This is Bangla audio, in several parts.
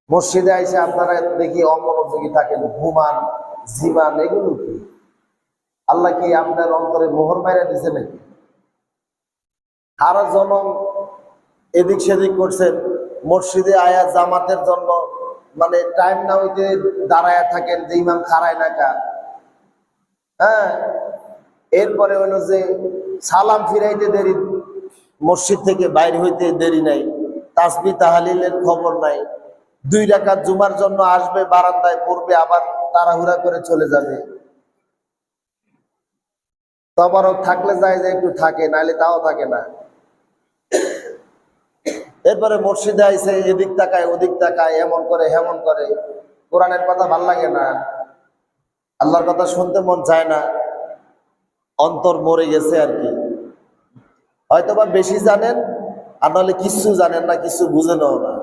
মসজিদে আইসে আপনারা দেখি অমনোযোগী থাকেন, ঘুমান, জিমান, এগুলো কি? আল্লাহ কি আপনার অন্তরে মোহর মাইরা দিছে নাকি? সারা জনম এদিক সেদিক করছেন, মসজিদে আয়া জামাতের জন্য মানে টাইম না হইতে দাঁড়ায়া থাকেন যে ইমাম খাড়ায় না কা। হ্যাঁ, এরপরে হলো যে সালাম ফিরাইতে দেরি, মসজিদ থেকে বাইরে হইতে দেরি নাই, তাসবিহ তাহলিলের খবর নাই, 2 রাকাত জুমার জন্য আসবে, বারান্দায় পড়বে, আবার তাড়াহুড়া করে চলে যাবে। তবারক থাকলে যায় যে একটু থাকে, নাইলে তাও থাকে না। এরপরে মসজিদে আইসে এদিক তাকায় ওদিক তাকায়, এমন করে হেমন করে। কোরআনের কথা ভাল লাগে না, আল্লাহর কথা শুনতে মন চায় না, অন্তর মরে গেছে আর কি। হয়তোবা বেশি জানেন, আর নাহলে কিছু জানেন না, কিছু বুঝেনও না।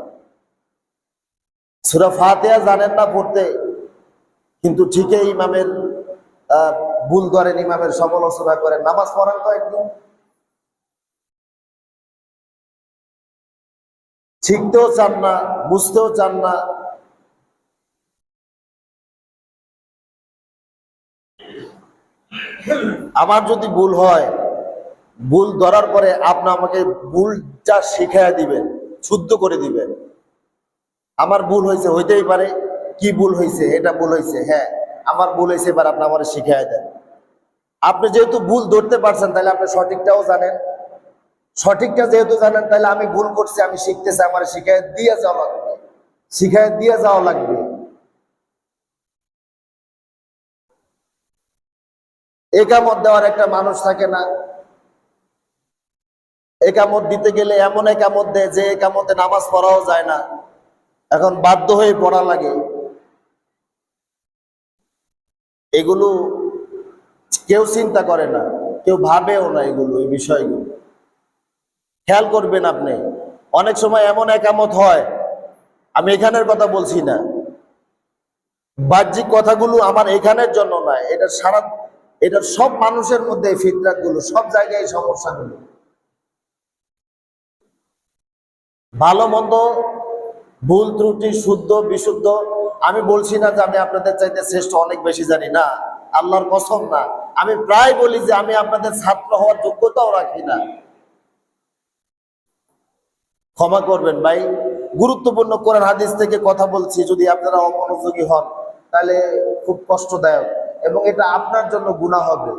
সূরা ফাতিহা জানেন না পড়তে, কিন্তু ঠিকই ইমামের ভুল করেন, ইমামের সমালোচনা করেন। নামাজ পড়েন তো একদিন, শিখতেও চান না, বুঝতেও চান না। আমার যদি ভুল হয়, ভুল ধরার পরে আপনি আমাকে ভুলটা শিখাইয়া দিবেন, শুদ্ধ করে দিবেন। আমার ভুল হয়েছে, হইতেই পারে, কি ভুল হয়েছে, এটা ভুল হয়েছে, হ্যাঁ আমার ভুল হয়েছে, এবার আপনি আমার শিখাইয়া দেন। আপনি যেহেতু ভুল ধরতে পারছেন, তাহলে আপনি সঠিকটাও জানেন। সঠিকটা যেহেতু জানেন, তাহলে আমি ভুল করছি, আমি শিখতেছি, আমার শিখাইয়া দিয়ে যাওয়া লাগবে, শিখাইয়া দিয়ে যাওয়া লাগবে। একামত দেওয়ার একটা মানুষ থাকে না? একামত দিতে গেলে এমন একামত দেয় যে একামতে নামাজ পড়াও যায় না, এখন বাধ্য হয়ে পড়া লাগে। এগুলো কেউ চিন্তা করে না, কেউ ভাবেও না এগুলো, এই বিষয়গুলো খেয়াল করবেন আপনি। অনেক সময় এমন একামত হয়, আমি এখানের কথা বলছি না, বাহ্যিক কথাগুলো আমার এখানের জন্য নয়, এটা সব মানুষের মধ্যে ফিতরাত গুলো, সব জায়গায় সমস্যাগুলো। ভালো মন্দ, ভুল ত্রুটি, শুদ্ধ বিশুদ্ধ, আমি বলছি না যে আমি আপনাদের চাইতে শ্রেষ্ঠ, অনেক বেশি জানি না, আল্লাহর কসম না। আমি প্রায় বলি যে আমি আপনাদের ছাত্র হওয়ার যোগ্যতাও রাখি না। ক্ষমা করবেন ভাই, গুরুত্বপূর্ণ কোরআন হাদিস থেকে কথা বলছি, যদি আপনারা অমনোযোগী হন তাহলে খুব কষ্টদায়ক, এবং এটা আপনার জন্য গুনাহ হবে।